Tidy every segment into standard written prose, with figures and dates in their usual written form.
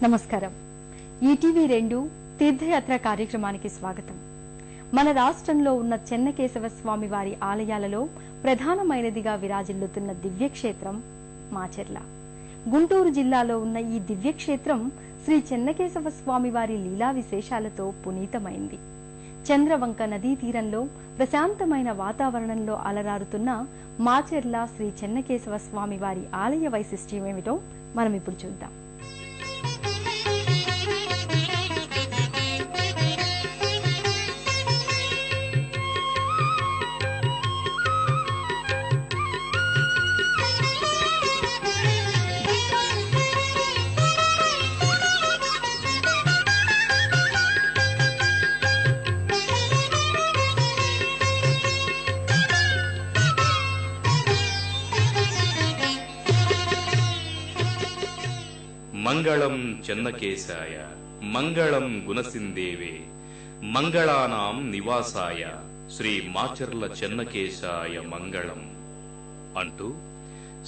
నమస్కారం. ఈటీవీ2 తీర్థయాత్ర కార్యక్రమానికి స్వాగతం. మన రాష్ట్రంలో ఉన్న చెన్నకేశవ స్వామి వారి ఆలయాలలో ప్రధానమైనదిగా విరాజిల్లుతున్న దివ్యక్షేత్రం మాచెర్ల. గుంటూరు జిల్లాలో ఉన్న ఈ దివ్యక్షేత్రం శ్రీ చెన్నకేశవ స్వామి వారి లీలా విశేషాలతో పునీతమైంది. చంద్రవంక నదీ తీరంలో ప్రశాంతమైన వాతావరణంలో అలరారుతున్న మాచెర్ల శ్రీ చెన్నకేశవ స్వామి వారి ఆలయ వైశిష్ట్యమేమిటో మనం ఇప్పుడు చూద్దాం. మంగళం చెన్నకేశాయ, మంగళం గుణసిందేవే, మంగళానాం నివాసాయ శ్రీ మాచెర్ల చెన్నకేశాయ మంగళం అంటూ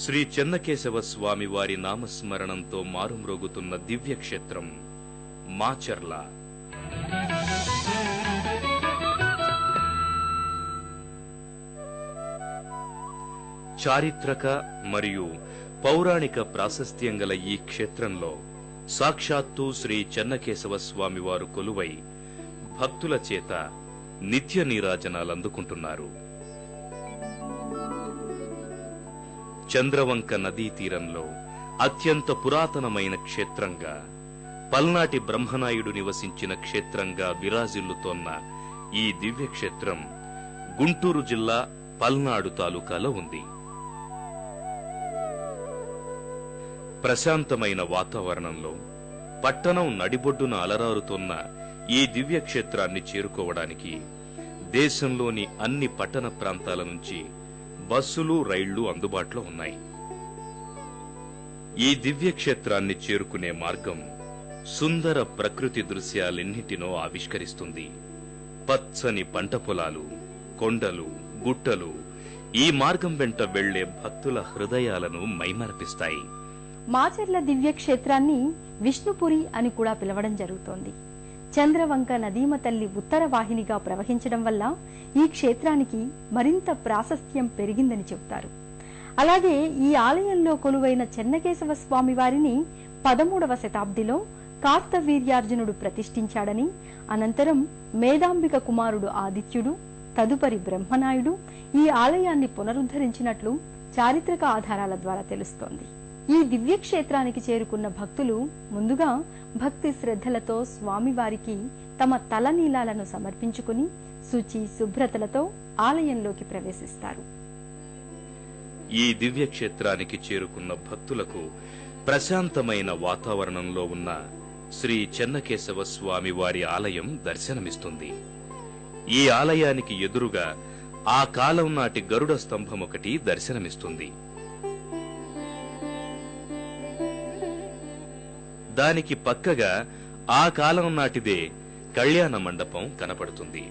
శ్రీ చెన్నకేశవ స్వామి వారి నామస్మరణంతో మారుమ్రోగుతున్న దివ్యక్షేత్రం మాచెర్ల. చారిత్రక మరియు పౌరాణిక ప్రాశస్త్యం గల ఈ క్షేత్రంలో సాక్షాత్తు శ్రీ చెన్నకేశవ స్వామి వారు కొలువై భక్తుల చేత నిత్య నీరాజనాలందుకుంటున్నారు. చంద్రవంక నదీ తీరంలో అత్యంత పురాతనమైన క్షేత్రంగా, పల్నాటి బ్రహ్మనాయుడు నివసించిన క్షేత్రంగా విరాజిల్లుతోన్న ఈ దివ్యక్షేత్రం గుంటూరు జిల్లా పల్నాడు తాలూకాలో ఉంది. ప్రశాంతమైన వాతావరణంలో పట్టణం నడిబొడ్డున అలరారుతోన్న ఈ దివ్యక్షేత్రాన్ని చేరుకోవడానికి దేశంలోని అన్ని పట్టణ ప్రాంతాల నుంచి బస్సులు, రైళ్లు అందుబాటులో ఉన్నాయి. ఈ దివ్యక్షేత్రాన్ని చేరుకునే మార్గం సుందర ప్రకృతి దృశ్యాలెన్నిటినో ఆవిష్కరిస్తుంది. పచ్చని పంట పొలాలు, కొండలు, గుట్టలు ఈ మార్గం వెంట వెళ్లే భక్తుల హృదయాలను మైమరపిస్తాయి. మాచెర్ల దివ్యక్షేత్రాన్ని విష్ణుపురి అని కూడా పిలవడం జరుగుతోంది. చంద్రవంక నదీమ తల్లి ఉత్తర వాహినిగా ప్రవహించడం వల్ల ఈ క్షేత్రానికి మరింత ప్రాశస్త్యం పెరిగిందని చెబుతారు. అలాగే ఈ ఆలయంలో కొలువైన చెన్నకేశవ స్వామి వారిని 13వ శతాబ్దిలో కార్తవీర్యార్జునుడు ప్రతిష్ఠించాడని, అనంతరం మేధాంబిక కుమారుడు ఆదిత్యుడు, తదుపరి బ్రహ్మనాయుడు ఈ ఆలయాన్ని పునరుద్ధరించినట్లు చారిత్రక ఆధారాల ద్వారా తెలుస్తోంది. ఈ దివ్యక్షేత్రానికి చేరుకున్న భక్తులు ముందుగా భక్తి శ్రద్ధలతో స్వామివారికి తమ తలనీలాలను సమర్పించుకుని శుచి శుభ్రతలతో ఆలయంలోకి ప్రవేశిస్తారు. ఈ దివ్యక్షేత్రానికి చేరుకున్న భక్తులకు ప్రశాంతమైన వాతావరణంలో ఉన్న శ్రీ చెన్నకేశవ స్వామి వారి ఆలయం దర్శనమిస్తుంది. ఈ ఆలయానికి ఎదురుగా ఆ కాలం నాటి గరుడ స్తంభం ఒకటి దర్శనమిస్తుంది. దానికి పక్కగా ఆ కాలం నాటిదే కళ్యాణ మండపం కనపడుతుంది.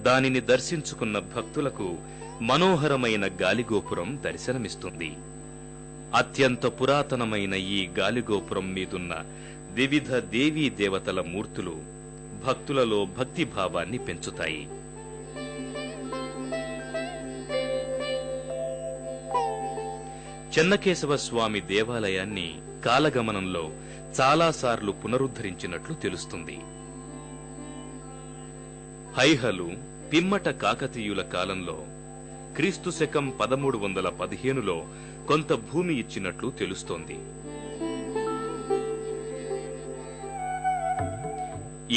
దానిని దర్శించుకున్న భక్తులకు మనోహరమైన గాలిగోపురం దర్శనమిస్తుంది. అత్యంత పురాతనమైన ఈ గాలిగోపురం మీదున్న వివిధ దేవీ దేవతల మూర్తులు భక్తులలో భక్తిభావాన్ని పెంచుతాయి. చెన్నకేశవ స్వామి దేవాలయాన్ని కాలగమనంలో చాలాసార్లు పునరుద్ధరించినట్లు తెలుస్తుంది. హైహలు, పిమ్మట కాకతీయుల కాలంలో క్రీస్తు శకం 1315లో కొంత భూమి ఇచ్చినట్లు తెలుస్తోంది.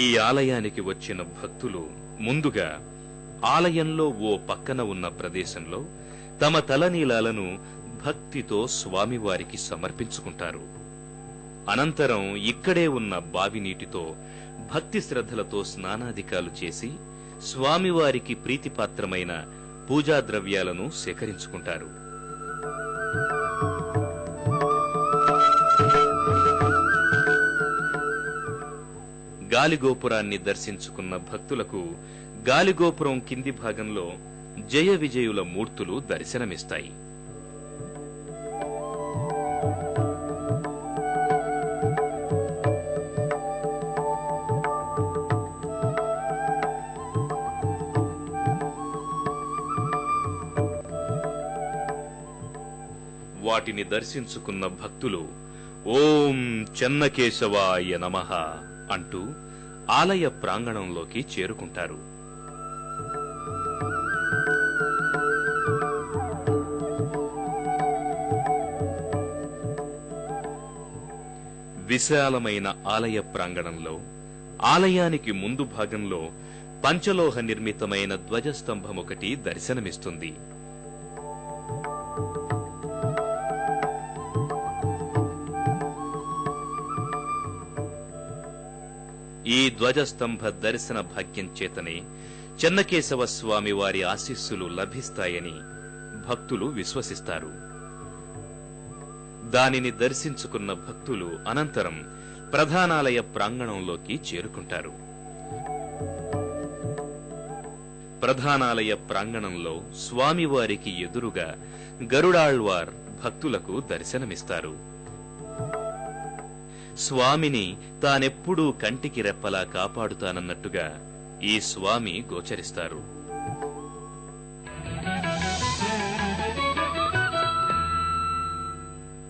ఈ ఆలయానికి వచ్చిన భక్తులు ముందుగా ఆలయంలో ఓ పక్కన ఉన్న ప్రదేశంలో తమ తలనీలాలను భక్తితో స్వామివారికి సమర్పించుకుంటారు. అనంతరం ఇక్కడే ఉన్న బావి నీటితో భక్తి శ్రద్ధలతో స్నానాధికాలు చేసి స్వామివారికి ప్రీతిపాత్రమైన పూజా ద్రవ్యాలను సేకరించుకుంటారు. గాలిగోపురాన్ని దర్శించుకున్న భక్తులకు గాలిగోపురం కింది భాగంలో జయ విజయుల మూర్తులు దర్శనమిస్తాయి. వాటిని దర్శించుకున్న భక్తులు ఓం చెన్నకేశవాయ నమః అంటూ ఆలయ ప్రాంగణంలోకి చేరుకుంటారు. విశాలమైన ఆలయ ప్రాంగణంలో ఆలయానికి ముందు భాగంలో పంచలోహ నిర్మితమైన ధ్వజస్తంభమొకటి దర్శనమిస్తుంది. ఈ ధ్వజస్తంభ దర్శన భాగ్యం చేతనే చెన్నకేశవ స్వామి వారి ఆశీస్సులు లభిస్తాయని భక్తులు విశ్వసిస్తారు. దానిని దర్శించుకున్న భక్తులు అనంతరం ప్రధానాలయ ప్రాంగణంలోకి చేరుకుంటారు. ప్రధానాలయ ప్రాంగణంలో స్వామివారికి ఎదురుగా గరుడాళ్వార్ భక్తులకు దర్శనమిస్తారు. స్వామిని తానెప్పుడూ కంటికి రెప్పలా కాపాడుతానన్నట్టుగా ఈ స్వామి గోచరిస్తారు.